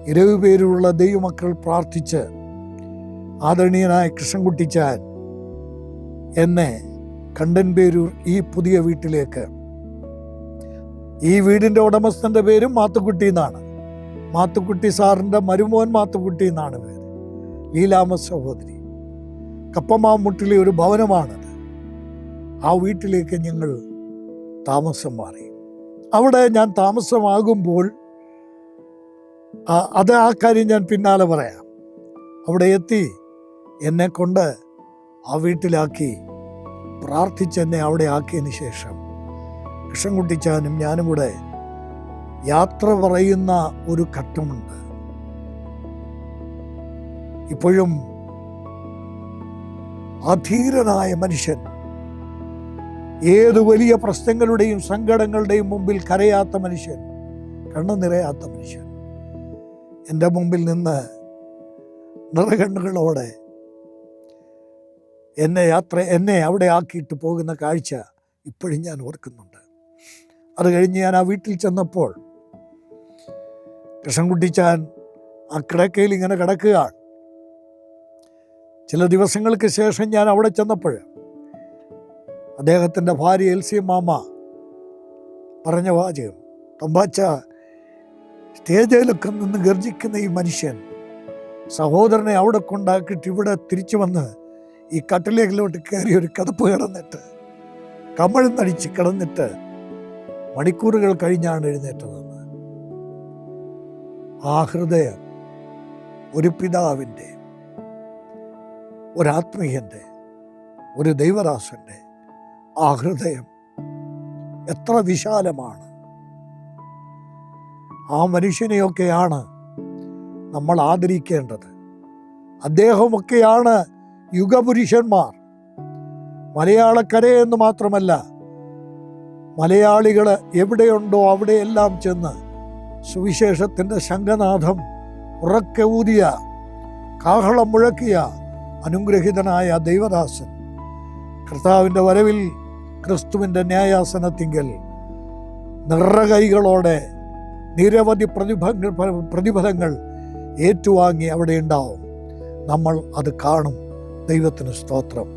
20 പേരുള്ള ദൈവമക്കൾ പ്രാർത്ഥിച്ച് ആദരണീയനായ കൃഷ്ണൻകുട്ടിച്ചാൻ എന്നെ കണ്ടൻപേരൂർ ഈ പുതിയ വീട്ടിലേക്ക്, ഈ വീടിൻ്റെ ഉടമസ്ഥൻ്റെ പേരും മാത്തുക്കുട്ടി എന്നാണ്. മാത്തുക്കുട്ടി സാറിൻ്റെ മരുമോൻ മാത്തുക്കുട്ടി എന്നാണ് പേര്. ലീലാമ സഹോദരി. കപ്പമാമുട്ടിലെ ഒരു ഭവനമാണത്. ആ വീട്ടിലേക്ക് ഞങ്ങൾ താമസം മാറി. അവിടെ ഞാൻ താമസമാകുമ്പോൾ ആ കാര്യം ഞാൻ പിന്നാലെ പറയാം. അവിടെ എത്തി എന്നെ കൊണ്ട് ആ വീട്ടിലാക്കി പ്രാർത്ഥിച്ച് എന്നെ അവിടെ ആക്കിയതിന് ശേഷം കൃഷ്ണൻകുട്ടിച്ചാനും ഞാനും കൂടെ യാത്ര പറയുന്ന ഒരു ഘട്ടമുണ്ട്. ഇപ്പോഴും അധീരനായ മനുഷ്യൻ, ഏത് വലിയ പ്രശ്നങ്ങളുടെയും സങ്കടങ്ങളുടെയും മുമ്പിൽ കരയാത്ത മനുഷ്യൻ, കണ്ണു നിറയാത്ത മനുഷ്യൻ എൻ്റെ മുമ്പിൽ നിന്ന് നിറകണ്ണുകളോടെ എന്നെ അവിടെ ആക്കിയിട്ട് പോകുന്ന കാഴ്ച ഇപ്പോഴും ഞാൻ ഓർക്കുന്നുണ്ട്. അത് കഴിഞ്ഞ് ഞാൻ ആ വീട്ടിൽ ചെന്നപ്പോൾ കൃഷ്ണൻകുട്ടിച്ചാൻ ആ കിടക്കയിൽ ഇങ്ങനെ കിടക്കുകയാണ്. ചില ദിവസങ്ങൾക്ക് ശേഷം ഞാൻ അവിടെ ചെന്നപ്പോൾ അദ്ദേഹത്തിൻ്റെ ഭാര്യ എൽസി മാമ പറഞ്ഞ വാചകം, തമ്പാച്ച, സ്റ്റേജിലൊക്കെ നിന്ന് ഗർജിക്കുന്ന ഈ മനുഷ്യൻ സഹോദരനെ അവിടെ കൊണ്ടാക്കിയിട്ട് ഇവിടെ തിരിച്ചു വന്ന് ഈ കട്ടിലേക്കിലോട്ട് കയറി ഒരു കിടപ്പ് കിടന്നിട്ട് കമഴ്ന്നടിച്ച് കിടന്നിട്ട് മണിക്കൂറുകൾ കഴിഞ്ഞാണ് എഴുന്നേറ്റതെന്ന്. ആ ഹൃദയം ഒരു പിതാവിൻ്റെ, ഒരാത്മീയൻ്റെ, ഒരു ദൈവദാസൻ്റെ ആ ഹൃദയം എത്ര വിശാലമാണ്. ആ മനുഷ്യനെയൊക്കെയാണ് നമ്മൾ ആദരിക്കേണ്ടത്. അദ്ദേഹമൊക്കെയാണ് യുഗപുരുഷന്മാർ. മലയാളക്കരയെന്ന് മാത്രമല്ല, മലയാളികൾ എവിടെയുണ്ടോ അവിടെയെല്ലാം ചെന്ന് സുവിശേഷത്തിൻ്റെ ശംഖനാഥം ഉറക്കെ ഊതിയ, കാഹളം മുഴക്കിയ അനുഗ്രഹീതനായ ദൈവദാസൻ കർത്താവിൻ്റെ വരവിൽ ക്രിസ്തുവിൻ്റെ ന്യായാസനത്തിങ്കൽ നിറകൈകളോടെ നിരവധി പ്രതിഫലങ്ങൾ ഏറ്റുവാങ്ങി അവിടെ ഉണ്ടാവും. നമ്മൾ അത് കാണും. ദൈവത്തിന് സ്തോത്രം.